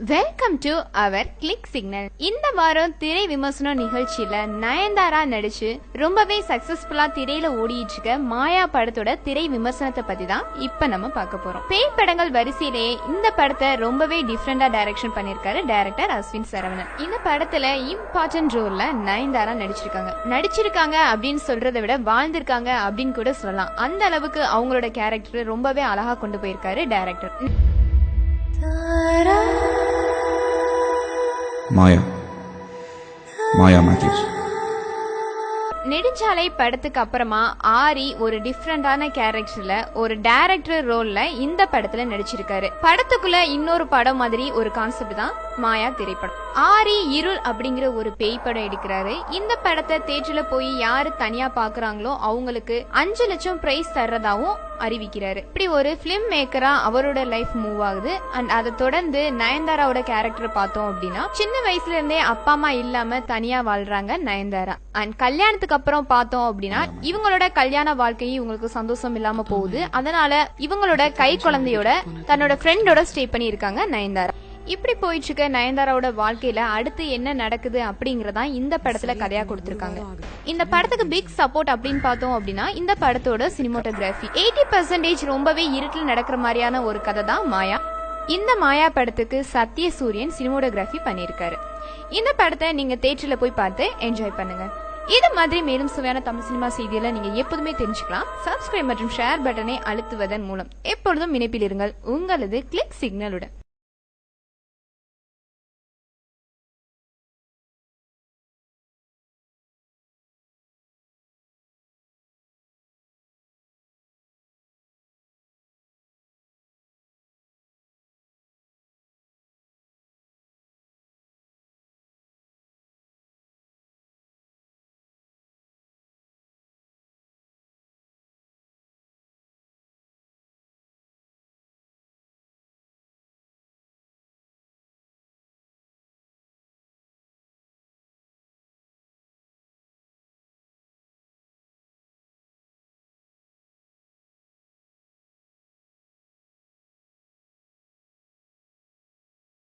Welcome to our click signal. இந்த வாரம் திரை விமர்சன நிகழ்ச்சியில நயன்தாரா நடிச்சு ரொம்பவே சக்சஸ்ஃபுல்லா திரையில ஓடிட்டு இருக்க மாயா படத்தோட திரை விமர்சனத்தை பத்தி தான் இப்ப நம்ம பார்க்க போறோம். பேய் படங்கள் வரிசையிலேயே இந்த படத்தை ரொம்பவே டிஃபரெண்டா டைரக்ஷன் பண்ணிருக்காரு டைரக்டர் அஸ்வின் சரவணன். இந்த படத்துல இம்பார்ட்டன்ட் ரோல்ல நயன்தாரா நடிச்சிருக்காங்க அப்படின்னு சொல்றதை விட வாழ்ந்திருக்காங்க அப்படின்னு கூட சொல்லலாம். அந்த அளவுக்கு அவங்களோட கேரக்டர் ரொம்பவே அழகா கொண்டு போயிருக்காரு டைரக்டர். மாயா மேத்யூஸ். நெடுஞ்சாலை படத்துக்கு அப்புறமா ஆரி ஒரு டிஃப்ரெண்டான கேரக்டர்ல ஒரு டைரக்டர் ரோல்ல இந்த படத்துல நடிச்சிருக்காரு. படத்துக்குள்ள இன்னொரு படம் மாதிரி ஒரு கான்செப்ட் தான் மாயா திரைப்படம். ஆரி இருள் அப்படிங்கிற ஒரு பேய் படம் எடுக்கிறாரு. இந்த படத்தை தேட்டர்ல போய் யாரு தனியா பாக்குறாங்களோ அவங்களுக்கு 5 லட்சம் பிரைஸ் தர்றதாவும் அறிவிக்கிறாரு. இப்படி ஒரு பிலிம் மேக்கரா அவரோட லைஃப் மூவ் ஆகுது. அண்ட் அதை தொடர்ந்து நயன்தாராவோட கேரக்டர் பார்த்தோம் அப்படின்னா சின்ன வயசுல இருந்தே அப்பா அம்மா இல்லாம தனியா வாழ்றாங்க நயன்தாரா. அண்ட் கல்யாணத்துக்கு அப்புறம் பார்த்தோம் அப்படின்னா இவங்களோட கல்யாண வாழ்க்கையும் இவங்களுக்கு சந்தோஷம் இல்லாம போகுது. அதனால இவங்களோட கை குழந்தையோட தன்னோட ஃப்ரெண்டோட ஸ்டே பண்ணி இருக்காங்க நயன்தாரா. இப்படி போயிட்டு இருக்க நயன்தாராவோட வாழ்க்கையில அடுத்து என்ன நடக்குது அப்படிங்கறதா இந்த படத்துல கதையா கொடுத்திருக்காங்க. இந்த படத்துக்கு பிக் சப்போர்ட் அப்படின்னு பார்த்தோம் அப்படின்னா இந்த படத்தோட சினிமோட்டோகிராஃபி 80% ரொம்பவே இருட்டில் நடக்கிற மாதிரியான ஒரு கதை தான் மாயா. இந்த மாயா படத்துக்கு சத்யசூரியன் சினிமோட்டோகிராஃபி பண்ணியிருக்காரு. இந்த படத்தை நீங்க தியேட்டர்ல போய் பார்த்து என்ஜாய் பண்ணுங்க. இது மாதிரி மேலும் சுவையான தமிழ் சினிமா செய்திகளை நீங்க எப்போதுமே தெரிஞ்சுக்கலாம். சப்ஸ்கிரைப் மற்றும் ஷேர் பட்டனை அழுத்துவதன் மூலம் எப்பொழுதும் இணைப்பில் இருங்கள் உங்களது கிளிக் சிக்னலுடன்.